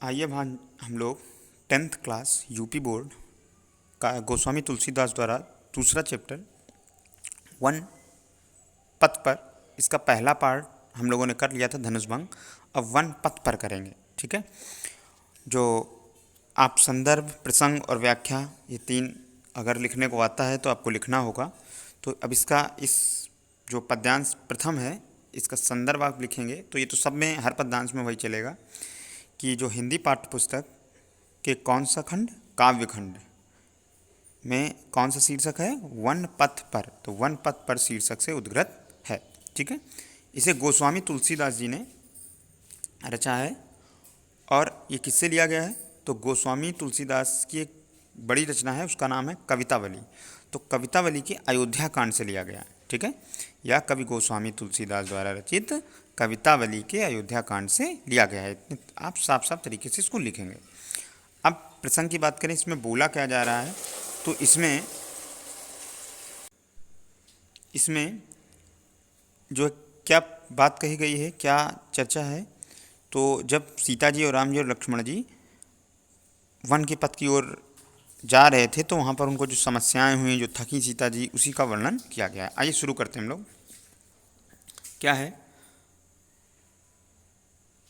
आइए अब हम लोग 10th क्लास यूपी बोर्ड का गोस्वामी तुलसीदास द्वारा दूसरा चैप्टर वन पथ पर, इसका पहला पार्ट हम लोगों ने कर लिया था धनुष भंग। अब वन पथ पर करेंगे। ठीक है, जो आप संदर्भ, प्रसंग और व्याख्या, ये तीन अगर लिखने को आता है तो आपको लिखना होगा। तो अब इस जो पद्यांश प्रथम है, इसका संदर्भ आप लिखेंगे तो ये तो सब में, हर पद्यांश में वही चलेगा कि जो हिंदी पाठ्य पुस्तक के कौन सा खंड, काव्य खंड में कौन सा शीर्षक है, वन पथ पर। तो वन पथ पर शीर्षक से उद्गृत है। ठीक है, इसे गोस्वामी तुलसीदास जी ने रचा है। और ये किससे लिया गया है, तो गोस्वामी तुलसीदास की एक बड़ी रचना है, उसका नाम है कवितावली। तो कवितावली के अयोध्या कांड से लिया गया है। ठीक है, या कवि गोस्वामी तुलसीदास द्वारा रचित कवितावली के अयोध्या कांड से लिया गया है। आप साफ साफ तरीके से इसको लिखेंगे। अब प्रसंग की बात करें, इसमें बोला क्या जा रहा है, तो इसमें जो क्या बात कही गई है, क्या चर्चा है, तो जब सीता जी और राम जी और लक्ष्मण जी वन के पथ की ओर जा रहे थे तो वहाँ पर उनको जो समस्याएं हुई, जो थकी सीता जी, उसी का वर्णन किया गया है। आइए शुरू करते हैं हम लोग। क्या है,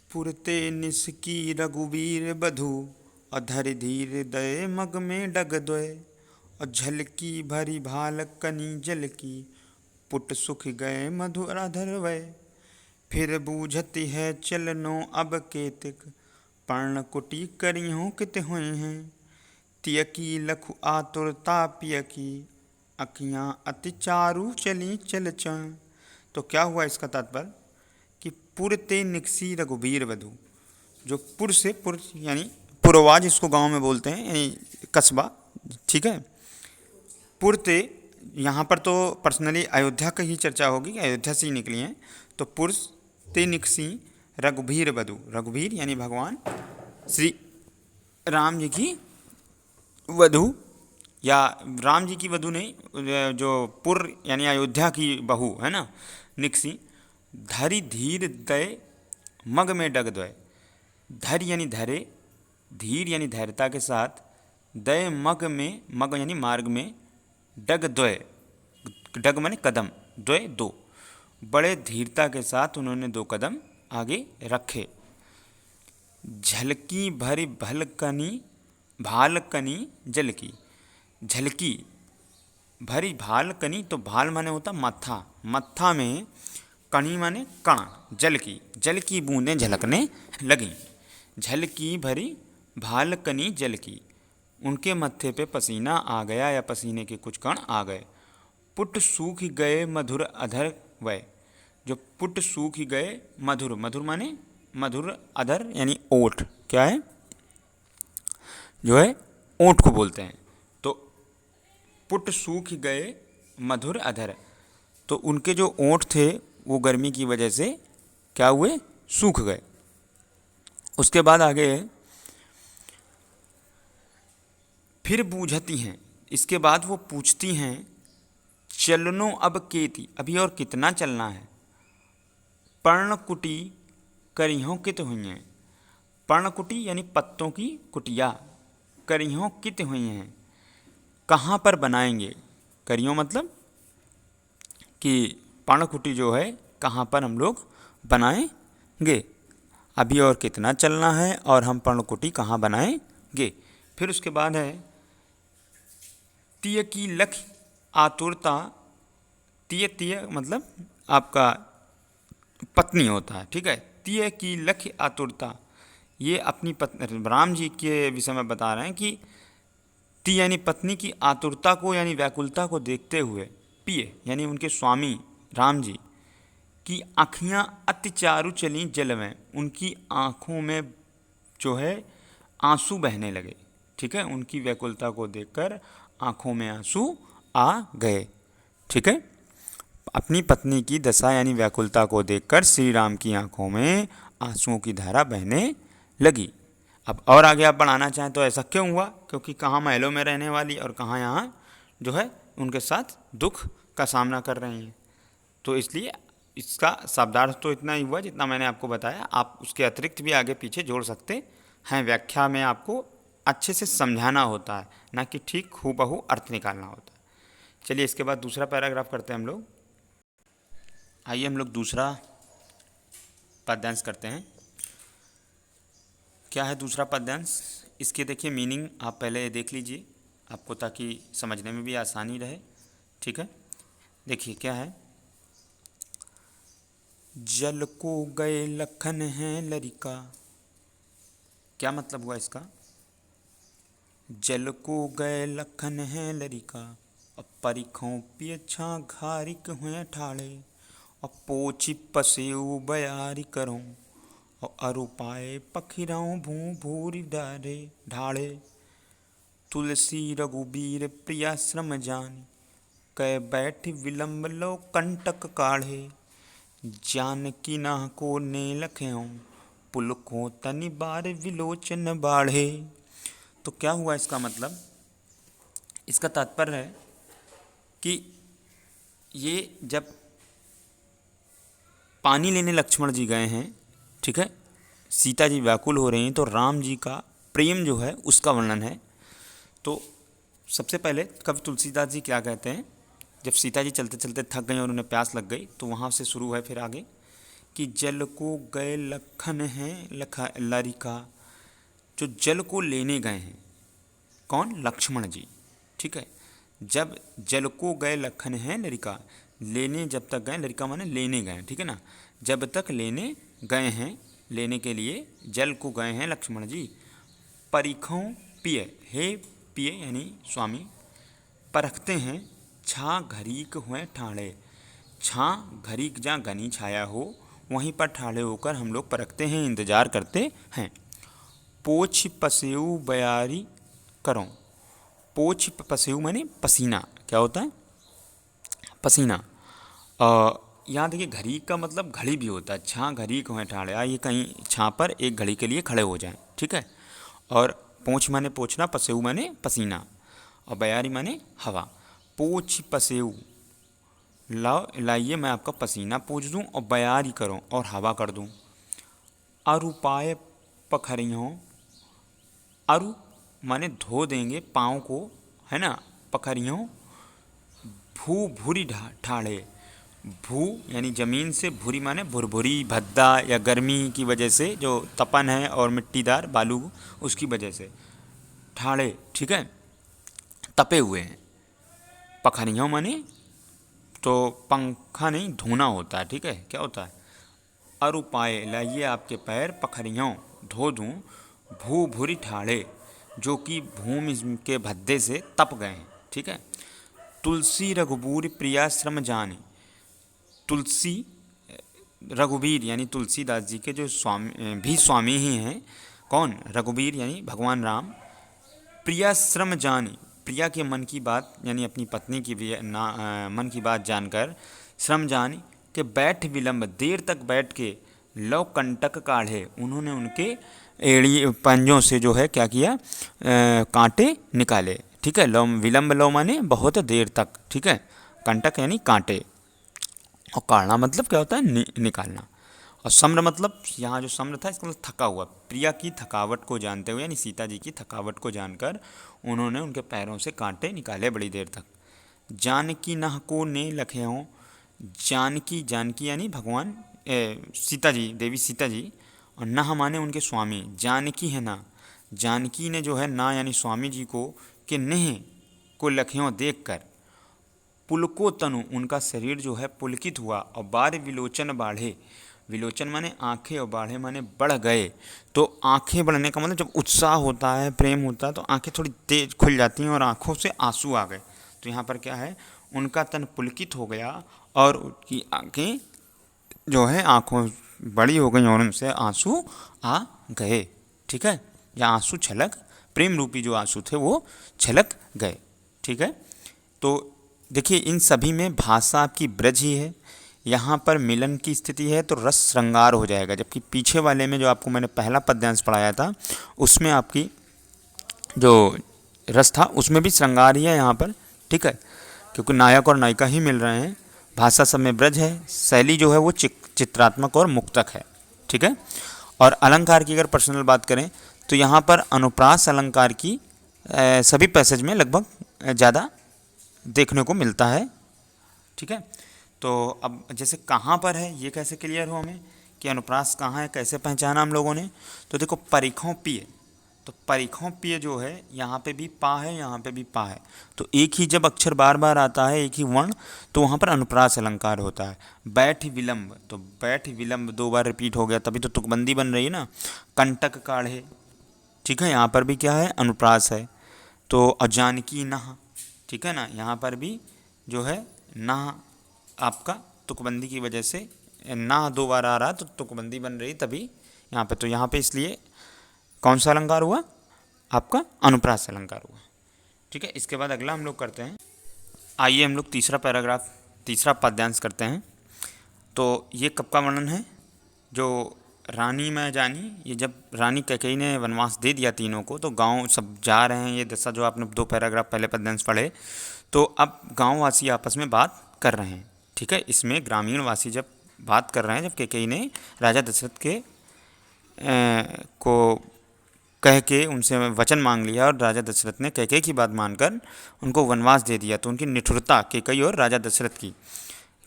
पुरते निस्की रघुवीर बधु, अधर धीर दय मग में डग द्वय, और झलकी भरी भाल कनी जल की, पुट सुख गए मधुर अधर वय। फिर बूझती है चलनो अब केतिक, पर्ण कुटी करी हों कित हुए हैं। तिय की लखु आतुरता पिय की, अखियाँ अति चारु चली चल चण। तो क्या हुआ, इसका तात्पर्य कि पुरते निकसी रघुवीर वधु, जो पुर से, पुर यानी पुरवा जिसको गांव में बोलते हैं, यानी कस्बा। ठीक है, पुरते यहाँ पर तो पर्सनली अयोध्या की ही चर्चा होगी, अयोध्या से ही निकली हैं। तो पुर ते निकसी रघुवीर वधु, रघुवीर यानी भगवान श्री राम जी की वधु, या राम जी की वधु नहीं, जो पुर यानी अयोध्या की बहू है ना, निकसी। धरि धीर दय मग में डग द्वय, धर यानी धरे, धीर यानी धैर्यता के साथ, दय मग में, मग यानी मार्ग में, डग द्वय, डग माने कदम, द्वय दो, बड़े धीरता के साथ उन्होंने दो कदम आगे रखे। झलकी भरी भलकनी भालकनी जल की, झलकी भरी भालकनी, तो भाल माने होता मत्था, मत्था में कणी माने कण, जल की बूंदें झलकने लगी। झलकी भरी भालकनी जल की, उनके मत्थे पे पसीना आ गया या पसीने के कुछ कण आ गए। पुट सूख गए मधुर अधर वय, जो पुट सूख गए मधुर, मधुर माने मधुर, अधर यानी ओठ, क्या है, जो है ओठ को बोलते हैं। तो पुट सूख गए मधुर अधर, तो उनके जो ओठ थे वो गर्मी की वजह से क्या हुए, सूख गए। उसके बाद आगे फिर बूझती हैं, इसके बाद वो पूछती हैं, चलनो अब केती, अभी और कितना चलना है। पर्णकुटी करिहों कित हुई हैं, पर्णकुटी यानी पत्तों की कुटिया, करिहों कित हुई हैं, कहाँ पर बनाएंगे। करियों मतलब कि पर्णकुटी जो है कहाँ पर हम लोग बनाएंगे, अभी और कितना चलना है और हम पर्णकुटी कहाँ बनाएंगे। फिर उसके बाद है, तिय की लख आतुरता, तिय तिय मतलब आपका पत्नी होता है। ठीक है, तिय की लख आतुरता, ये अपनी पत्नी राम जी के विषय में बता रहे हैं कि ती यानी पत्नी की आतुरता को यानी व्याकुलता को देखते हुए, पिय यानी उनके स्वामी राम जी की आँखियाँ अति चारु चली जल में, उनकी आँखों में जो है आंसू बहने लगे। ठीक है, उनकी व्याकुलता को देखकर आँखों में आंसू आ गए। ठीक है, अपनी पत्नी की दशा यानी व्याकुलता को देखकर श्री राम की आंखों में आंसुओं की धारा बहने लगी। अब और आगे आप बढ़ाना चाहें तो ऐसा क्यों हुआ, क्योंकि कहाँ महलों में रहने वाली और कहाँ यहाँ जो है उनके साथ दुख का सामना कर रही हैं। तो इसलिए इसका शब्दार्थ तो इतना ही हुआ जितना मैंने आपको बताया, आप उसके अतिरिक्त भी आगे पीछे जोड़ सकते हैं व्याख्या में आपको अच्छे से समझाना होता है, ना कि ठीक हूबहू अर्थ निकालना होता है। चलिए इसके बाद दूसरा पैराग्राफ करते हैं हम लोग। आइए हम लोग दूसरा पद्यांश करते हैं। क्या है दूसरा पद्यांश? इसके देखिए मीनिंग आप पहले देख लीजिए आपको, ताकि समझने में भी आसानी रहे। ठीक है, देखिए क्या है। जल को गए लखन है लरिका। क्या मतलब हुआ इसका? जल को गए लखन है लरिका, अब परिखों पियछा घारिक हुए ठाड़े, और पोछी पसेऊ बयारी करूं, और अरुपाए पखिराऊं भू भूरी डारे ढाड़े। तुलसी रघुबीर प्रिया श्रम जानी, कै बैठ विलंब लो कंटक काढ़े, जानकी नाह को ने लख्यों, पुलकों तनि बार विलोचन बाढ़े। तो क्या हुआ इसका मतलब? इसका तात्पर्य है कि ये जब पानी लेने लक्ष्मण जी गए हैं, ठीक है, सीता जी व्याकुल हो रही हैं, तो राम जी का प्रेम जो है उसका वर्णन है। तो सबसे पहले कवि तुलसीदास जी क्या कहते हैं, जब सीता जी चलते चलते थक गई और उन्हें प्यास लग गई, तो वहाँ से शुरू है फिर आगे कि जल को गए लखन है लरिका। जो जल को लेने गए हैं कौन? लक्ष्मण जी। ठीक है, जब जल को गए लखन है लरिका, लेने जब तक गए, लरिका माने लेने गए, ठीक है ना, जब तक लेने गए हैं, लेने के लिए जल को गए हैं लक्ष्मण जी। परिखों पिय, हे पिय यानी स्वामी, परखते हैं छा घरीक हुए ठाड़े। छा घरीक जहाँ घनी छाया हो वहीं पर ठाड़े होकर हम लोग परखते हैं, इंतजार करते हैं। पोछ पसेऊ बयारी करो। पोछ पसेऊ माने पसीना, क्या होता है? पसीना। यहाँ देखिए घड़ी का मतलब घड़ी भी होता है। छाँ घड़ी को है ठाड़े, ये कहीं छाँ पर एक घड़ी के लिए खड़े हो जाएं, ठीक है। और पोछ माने पोछना, पसेऊ माने पसीना, और बयारी माने हवा। पोछ पसेऊ लाओ, लाइए मैं आपका पसीना पोछ दूँ और बयारी करूँ और हवा कर दूँ। अरुपाय पखरियों, अरु माने धो देंगे पाँव को, है ना, पखरियों। भू भूरी ठाड़े, भू यानी ज़मीन से, भूरी माने भुरभुरी भद्दा या गर्मी की वजह से जो तपन है और मिट्टीदार बालू उसकी वजह से ठाड़े, ठीक है, तपे हुए हैं। पखरियों माने तो पंखा नहीं, धोना होता है, ठीक है, क्या होता है? अरुपाए लाइए आपके पैर, पखरियों धो दूँ, भू भूरी ठाड़े जो कि भूमि के भद्दे से तप गए हैं, ठीक है। तुलसी रघुबीर प्रिया श्रम जाने, तुलसी रघुबीर यानी तुलसीदास जी के जो स्वामी ही हैं, कौन? रघुबीर यानी भगवान राम। प्रिया श्रम जानी, प्रिया के मन की बात यानी अपनी पत्नी की मन की बात जानकर, श्रम जानी के बैठ विलंब, देर तक बैठ के, लव कंटक काढ़े, उन्होंने उनके एड़ी पंजों से जो है क्या किया, कांटे निकाले, ठीक है। लव विलंब, लव माने बहुत देर तक, ठीक है, कंटक यानी कांटे, और काढ़ना मतलब क्या होता है? निकालना। और सम्र मतलब यहाँ जो सम्र था इसका मतलब थका हुआ। प्रिया की थकावट को जानते हुए यानी सीता जी की थकावट को जानकर उन्होंने उनके पैरों से कांटे निकाले बड़ी देर तक। जानकी नह को ने लखे हों, जानकी, जानकी यानी भगवान सीता जी, देवी सीता जी, और नह माने उनके स्वामी, जानकी है ना, जानकी ने जो है ना यानी स्वामी जी को, कि नेह को लखियों देख कर, पुलको तनु उनका शरीर जो है पुलकित हुआ, और बार विलोचन बाढ़े, विलोचन माने आंखें और बाढ़े माने बढ़ गए। तो आंखें बढ़ने का मतलब जब उत्साह होता है, प्रेम होता है, तो आंखें थोड़ी तेज खुल जाती हैं और आंखों से आंसू आ गए। तो यहाँ पर क्या है? उनका तन पुलकित हो गया और उनकी आंखें जो है आंखों बड़ी हो गई और उनसे आंसू आ गए, ठीक है, या आंसू छलक, प्रेम रूपी जो आंसू थे वो छलक गए, ठीक है। तो देखिए इन सभी में भाषा आपकी ब्रज ही है, यहाँ पर मिलन की स्थिति है तो रस श्रृंगार हो जाएगा। जबकि पीछे वाले में जो आपको मैंने पहला पद्यांश पढ़ाया था उसमें आपकी जो रस था उसमें भी श्रृंगार ही है यहाँ पर, ठीक है, क्योंकि नायक और नायिका ही मिल रहे हैं। भाषा सब में ब्रज है, शैली जो है वो चित्रात्मक और मुक्तक है, ठीक है। और अलंकार की अगर पर्सनल बात करें तो यहाँ पर अनुप्रास अलंकार की सभी पैसेज में लगभग ज़्यादा देखने को मिलता है। ठीक है, तो अब जैसे कहाँ पर है ये कैसे क्लियर हो हमें कि अनुप्रास कहाँ है, कैसे पहचाना हम लोगों ने। तो देखो परिखों पिय, तो परिखों पिय जो है यहाँ पे भी पा है, यहाँ पे भी पा है, तो एक ही जब अक्षर बार बार आता है, एक ही वर्ण, तो वहाँ पर अनुप्रास अलंकार होता है। बैठ विलंब, तो बैठ विलंब 2 बार रिपीट हो गया, तभी तो तुकबंदी बन रही है ना। कंटक काढ़े, ठीक है, यहाँ पर भी क्या है, अनुप्रास है। तो अजानकी नहा, ठीक है ना, यहाँ पर भी जो है नहा आपका तुकबंदी की वजह से ना 2 बार आ रहा तो तुकबंदी बन रही तभी यहाँ पे, तो यहाँ पे इसलिए कौन सा अलंकार हुआ आपका, अनुप्रास अलंकार हुआ। ठीक है, इसके बाद अगला हम लोग करते हैं, आइए हम लोग तीसरा पैराग्राफ, तीसरा पद्यांश करते हैं। तो ये कब का वर्णन है, जो रानी में जानी, ये जब रानी कैकेयी ने वनवास दे दिया तीनों को, तो गांव सब जा रहे हैं, ये दशा जो आपने 2 पैराग्राफ पहले पद्यांश पढ़े, तो अब गांववासी आपस में बात कर रहे हैं। ठीक है, इसमें ग्रामीणवासी जब बात कर रहे हैं, जब कैकेयी ने राजा दशरथ के को कह के उनसे वचन मांग लिया और राजा दशरथ ने कैकेयी की बात मानकर उनको वनवास दे दिया, तो उनकी निठुरता कैकेयी और राजा दशरथ की,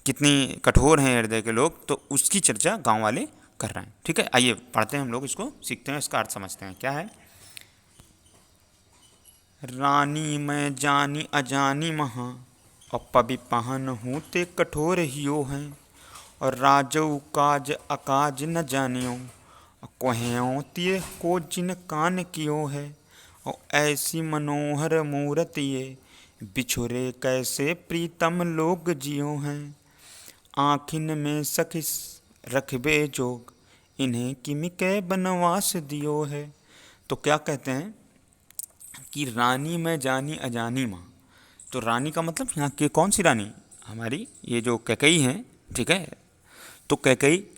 कितनी कठोर हैं हृदय के लोग, तो उसकी चर्चा गांव वाले कर रहे हैं। ठीक है, आइए पढ़ते हैं हम लोग, इसको सीखते हैं, इसका अर्थ समझते हैं क्या है। रानी मैं जानी अजानी महा, और पबि पहन हूँ ते कठोर हियो हैं, और राजऊ काज अकाज न जानियो, कहो तिये को जिन कान कियो है, और ऐसी मनोहर मूरत ये, बिछुरे कैसे प्रीतम लोग जियो हैं, आँखिन में सखी रखबे जोग, इन्हें किमि कै बनवास दियो है। तो क्या कहते हैं कि रानी मैं जानी अजानी माँ, तो रानी का मतलब यहाँ की कौन सी रानी, हमारी ये जो कैकेयी हैं। ठीक है, तो कैकेयी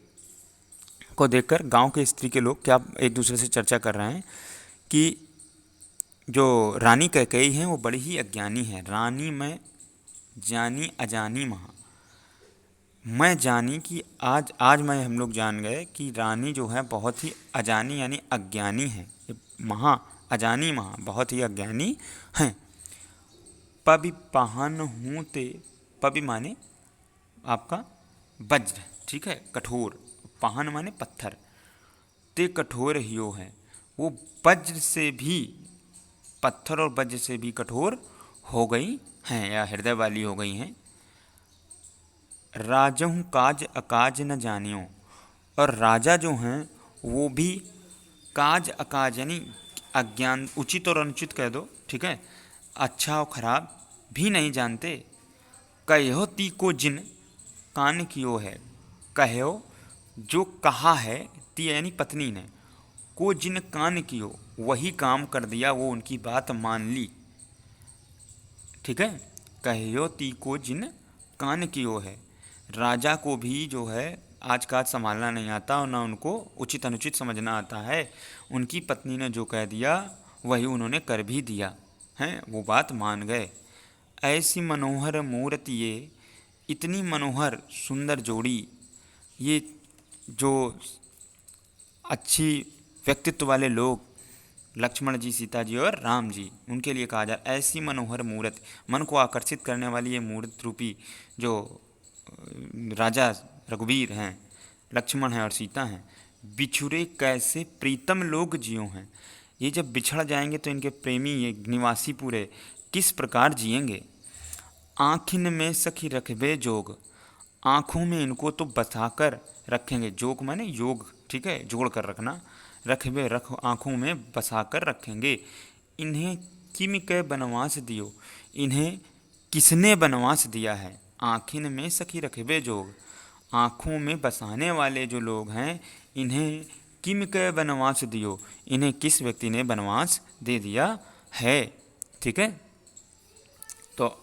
को देखकर गांव के स्त्री के लोग क्या एक दूसरे से चर्चा कर रहे हैं कि जो रानी कैकेयी हैं वो बड़ी ही अज्ञानी है। रानी मैं जानी अजानी महा, मैं जानी कि आज मैं हम लोग जान गए कि रानी जो है बहुत ही अजानी यानी अज्ञानी है, महा अजानी महा बहुत ही अज्ञानी हैं। पबि पहन हूँ ते, पबि माने आपका वज्र, ठीक है, कठोर, पहन माने पत्थर, ते कठोर हियो है, वो वज्र से भी, पत्थर और वज्र से भी कठोर हो गई हैं या हृदय वाली हो गई हैं। राजहु काज अकाज न जानियो, और राजा जो हैं वो भी काज अकाज यानी अज्ञान, उचित और अनुचित कह दो, ठीक है, अच्छा और खराब भी नहीं जानते। कहो ती को जिन कान कियो है, कहो जो कहा है, ती यानी पत्नी ने, को जिन कान कियो वही काम कर दिया, वो उनकी बात मान ली। ठीक है, कहो ती को जिन कान कियो है, राजा को भी जो है आज काज संभालना नहीं आता और ना उनको उचित अनुचित समझना आता है। उनकी पत्नी ने जो कह दिया वही उन्होंने कर भी दिया हैं, वो बात मान गए। ऐसी मनोहर मूर्ति ये, इतनी मनोहर सुंदर जोड़ी, ये जो अच्छी व्यक्तित्व वाले लोग लक्ष्मण जी, सीता जी और राम जी, उनके लिए कहा जाए ऐसी मनोहर मूर्त, मन को आकर्षित करने वाली ये मूर्त रूपी जो राजा रघुवीर हैं, लक्ष्मण हैं और सीता हैं, बिछुरे कैसे प्रीतम लोग जियो हैं, ये जब बिछड़ जाएंगे तो इनके प्रेमी ये निवासी पूरे किस प्रकार जिएंगे। आँखिन में सखी रखबे जोग, आँखों में इनको तो बसाकर रखेंगे, जोग माने योग, ठीक है, जोड़ कर रखना, रखबे रख आँखों में बसाकर रखेंगे। इन्हें किम के बनवास दियो, इन्हें किसने बनवास दिया है। आँखिन में सखी रखबे जोग, आँखों में बसाने वाले जो लोग हैं, इन्हें किम के बनवास दियो, इन्हें किस व्यक्ति ने बनवास दे दिया है। ठीक है, तो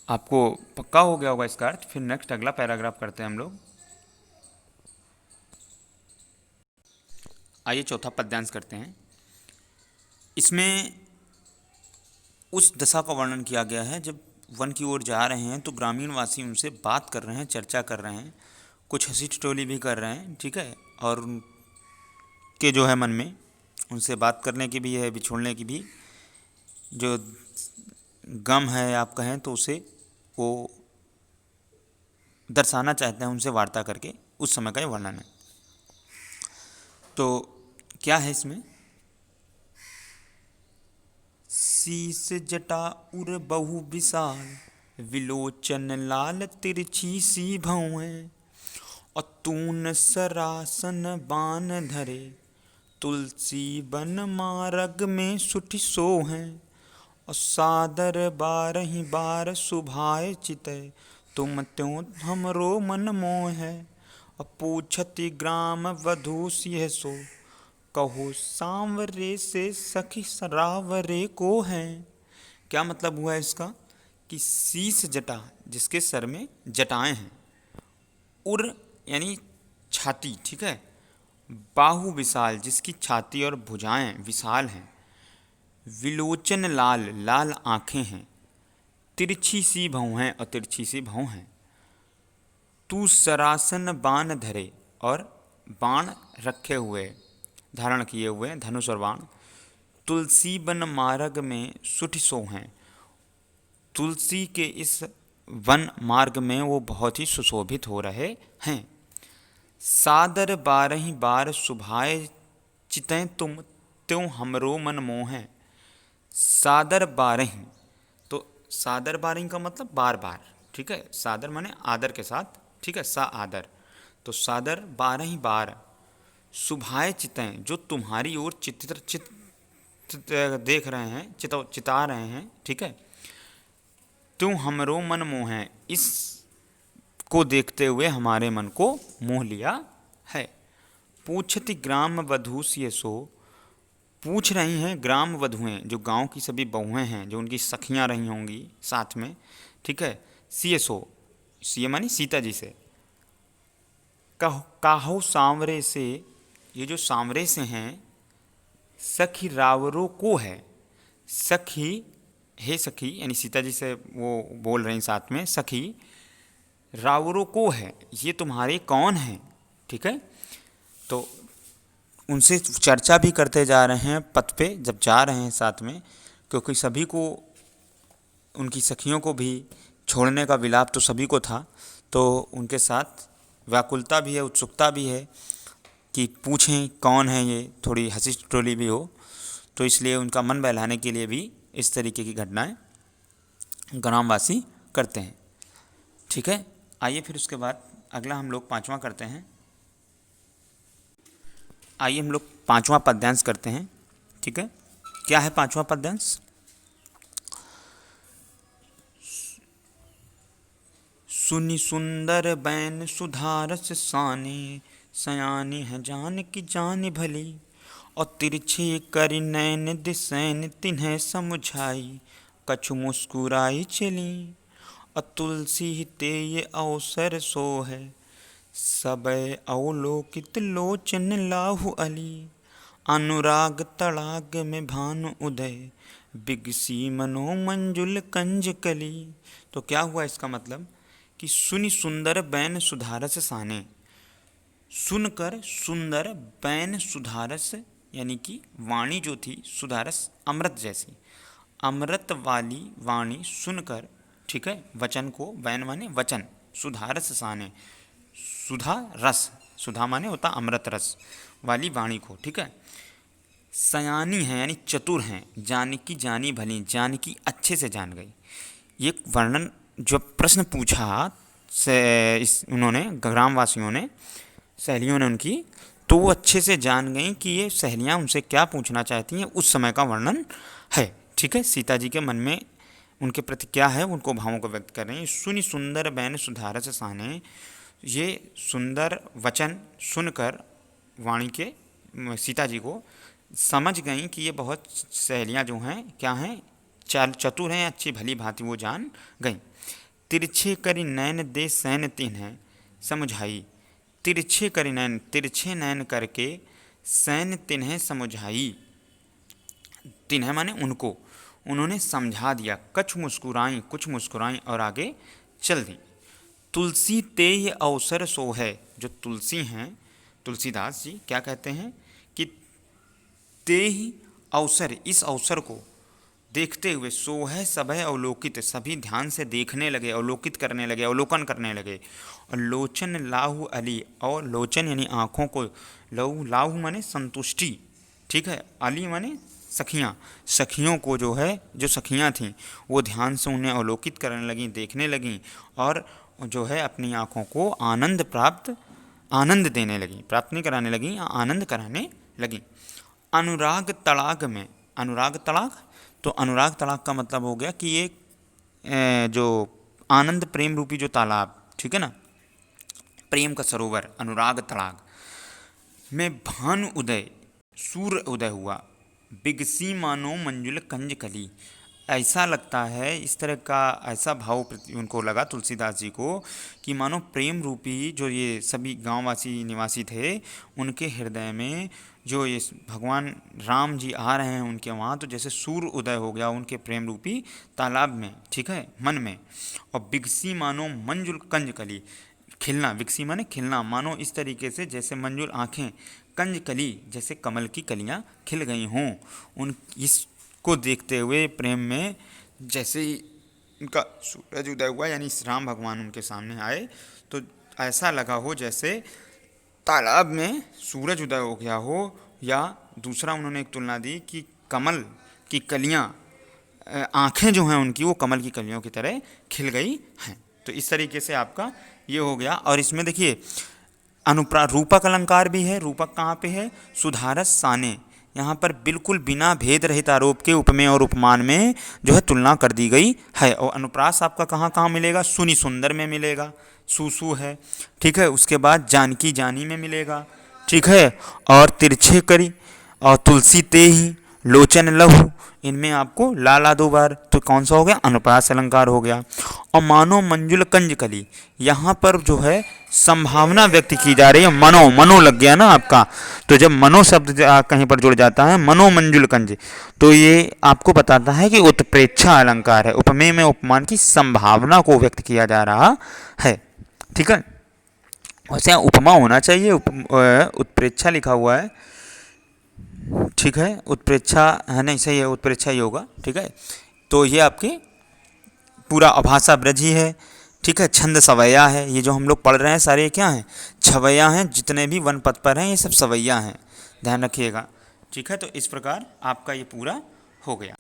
आपको पक्का हो गया होगा इसका अर्थ। फिर नेक्स्ट अगला पैराग्राफ करते हैं हम लोग। आइए चौथा पद्यांश करते हैं। इसमें उस दशा का वर्णन किया गया है जब वन की ओर जा रहे हैं तो ग्रामीणवासी उनसे बात कर रहे हैं, चर्चा कर रहे हैं, कुछ हंसी ठिठोली भी कर रहे हैं, ठीक है, और के जो है मन में, उनसे बात करने की भी है, बिछोड़ने की भी, जो गम है आप कहें तो उसे वो दर्शाना चाहते हैं उनसे वार्ता करके, उस समय का ये वर्णन है। तो क्या है इसमें, शीस जटा उर बहु विशाल, विलोचन लाल तिरछी सी भौं, अतून सरासन बान धरे, तुलसी बन मार्ग में सुठ सोहें, और सादर बारही बार सुभाए चितय, तुम त्यों हमरो मन मोह, और पूछति ग्राम वधू सिंह सो, कहो सांवरे से सखी सरावरे को है। क्या मतलब हुआ है इसका, कि शीस जटा, जिसके सर में जटाएं हैं, उर यानी छाती, ठीक है, बाहु विशाल, जिसकी छाती और भुजाएं विशाल हैं, विलोचन लाल, लाल आँखें हैं, तिरछी सी भौं हैं, और तिरछी सी भौं हैं, तू सरासन बाण धरे, और बाण रखे हुए, धारण किए हुए धनुष और बाण, तुलसी बन मार्ग में सुठ सोहें, तुलसी के इस वन मार्ग में वो बहुत ही सुशोभित हो रहे हैं, सादर बारही बार सुभाए चितैं, तुम त्यों हमरो मन मोह, सादर बारही, तो सादर बारही का मतलब बार बार, ठीक है, सादर माने आदर के साथ, ठीक है, सा आदर, तो सादर बारही बार, सुभाए चितैं, जो तुम्हारी ओर चित देख रहे हैं, चिता रहे हैं, ठीक है, त्यों हमरो मन मोह, इस को देखते हुए हमारे मन को मोह लिया है। पूछति ग्राम वधू सिय सो, पूछ रही हैं ग्राम वधुएं, जो गांव की सभी बहुएं हैं, जो उनकी सखियां रही होंगी साथ में, ठीक है, सिय सो, सिय मानी सीता जी से, काहो सांवरे से, ये जो सांवरे से हैं, सखी रावरों को है, सखी, हे सखी, यानी सीता जी से वो बोल रही साथ में, सखी रावरों को है, ये तुम्हारे कौन हैं, ठीक है, तो उनसे चर्चा भी करते जा रहे हैं पथ पे जब जा रहे हैं साथ में, क्योंकि सभी को, उनकी सखियों को भी छोड़ने का विलाप तो सभी को था, तो उनके साथ व्याकुलता भी है, उत्सुकता भी है कि पूछें कौन है ये, थोड़ी हंसी ठिठोली भी हो, तो इसलिए उनका मन बहलाने के लिए भी इस तरीके की घटनाएं ग्रामवासी करते हैं, ठीक है। आइए फिर उसके बाद अगला हम लोग पांचवा करते हैं, आइए हम लोग पांचवा पद्यांश करते हैं, ठीक है। क्या है पांचवा पद्यांश, सुनि सुंदर बैन सुधारस साने, सयानी है जान की जान भली, और तिरछे करि नैन दिसैन तिन्ह समुझाई, कछु मुस्कुराई चली, और तुलसी ते ये अवसर सो है, सबय अवलोकित लोचन लाहु अली, अनुराग तड़ाग में भानु उदय, बिगसी मनो मंजुल कंज कली। तो क्या हुआ इसका मतलब, कि सुनि सुंदर बैन सुधारस साने, सुनकर सुंदर बैन सुधारस, यानी कि वाणी जो थी सुधारस, अमृत जैसी, अमृत वाली वाणी सुनकर, ठीक है, वचन को, बैन माने वचन, सुधारस साने, सुधा रस, सुधा माने होता अमृत रस वाली वाणी को, ठीक है, सयानी है यानी चतुर हैं, जानकी जानी भली, जानकी अच्छे से जान गई। ये वर्णन जो प्रश्न पूछा से उन्होंने, ग्रामवासियों ने, सहेलियों ने उनकी, तो वो अच्छे से जान गई कि ये सहेलियाँ उनसे क्या पूछना चाहती हैं, उस समय का वर्णन है, ठीक है। सीता जी के मन में उनके प्रति क्या है, उनको भावों को व्यक्त कर रहे हैं। सुनि सुंदर बैन सुधारस साने, ये सुंदर वचन सुनकर वाणी के सीता जी को समझ गई कि ये बहुत सहेलियाँ जो हैं क्या हैं, चतुर हैं, अच्छी भली भांति वो जान गई। तिरछे करि नैन दे सैन तिन्ह समुझाई, तिरछे करि नैन, तिरछे नैन करके, सैन तिन्ह समुझाई, तिन्ह माने उनको, उन्होंने समझा दिया, कुछ मुस्कुराई और आगे चल दी। तुलसी ते ये अवसर सो है, जो तुलसी हैं, तुलसीदास जी क्या कहते हैं कि ते ही अवसर, इस अवसर को देखते हुए सोह सभय अवलोकित, सभी ध्यान से देखने लगे, अवलोकित करने लगे, अवलोकन करने लगे। और लोचन लाहु अली, और लोचन यानी आँखों को, लाहु लाहु माने संतुष्टि, ठीक है, अली माने सखियाँ, सखियों को जो है, जो सखियाँ थीं वो ध्यान से उन्हें अवलोकित करने लगीं, देखने लगीं और जो है अपनी आँखों को आनंद देने लगीं, प्राप्त नहीं कराने लगीं, आनंद कराने लगीं। अनुराग तड़ाग में, अनुराग तड़ाग, तो अनुराग तड़ाग का मतलब हो गया कि ये जो आनंद प्रेम रूपी जो तालाब, ठीक है ना, प्रेम का सरोवर, अनुराग तड़ाग में भानु उदय, सूर्य उदय हुआ, बिगसी मानो मंजुल कंज कली। ऐसा लगता है, इस तरह का ऐसा भाव उनको लगा तुलसीदास जी को कि मानो प्रेम रूपी जो ये सभी गांववासी निवासी थे उनके हृदय में जो ये भगवान राम जी आ रहे हैं उनके वहाँ, तो जैसे सूर्य उदय हो गया उनके प्रेम रूपी तालाब में, ठीक है, मन में। और बिगसी मानो मंजुल कंज कली, खिलना, विकसी माने खिलना, मानो इस तरीके से जैसे मंजुल आँखें, कंज कली जैसे कमल की कलियाँ खिल गई हों। उन इसको देखते हुए प्रेम में जैसे ही उनका सूरज उदय हुआ, यानी राम भगवान उनके सामने आए, तो ऐसा लगा हो जैसे तालाब में सूरज उदय हो गया हो, या दूसरा उन्होंने एक तुलना दी कि कमल की कलियाँ, आँखें जो हैं उनकी वो कमल की कलियों की तरह खिल गई हैं। तो इस तरीके से आपका ये हो गया। और इसमें देखिए रूपक अलंकार भी है। रूपक कहाँ पे है? सुधारस साने, यहाँ पर बिल्कुल बिना भेद रहित आरोप के उपमेय और उपमान में जो है तुलना कर दी गई है। और अनुप्रास आपका कहाँ कहाँ मिलेगा? सुनि सुंदर में मिलेगा, सुसु है, ठीक है, उसके बाद जानकी जानी में मिलेगा, ठीक है, और तिरछे करी और तुलसी ते ही, लोचन लहू, इनमें आपको लाला 2 बार, तो कौन सा हो गया? अनुप्रास अलंकार हो गया। और मानो मंजुल कंज कली, यहाँ पर जो है संभावना व्यक्त की जा रही है। मनो लग गया ना आपका, तो जब मनो शब्द कहीं पर जुड़ जाता है, मनो मंजुल कंज, तो ये आपको बताता है कि उत्प्रेक्षा अलंकार है। उपमेय में उपमान की संभावना को व्यक्त किया जा रहा है, ठीक है। वैसे यहाँ उपमा होना चाहिए, उत्प्रेक्षा लिखा हुआ है, ठीक है, उत्प्रेक्षा है, नहीं सही है, उत्प्रेक्षा ही होगा, ठीक है। तो ये आपके पूरा अभाषा ब्रज ही है, ठीक है। छंद सवैया है, ये जो हम लोग पढ़ रहे हैं सारे क्या हैं? छवैया हैं, जितने भी वन पद पर हैं ये सब सवैया हैं, ध्यान रखिएगा, ठीक है। तो इस प्रकार आपका ये पूरा हो गया।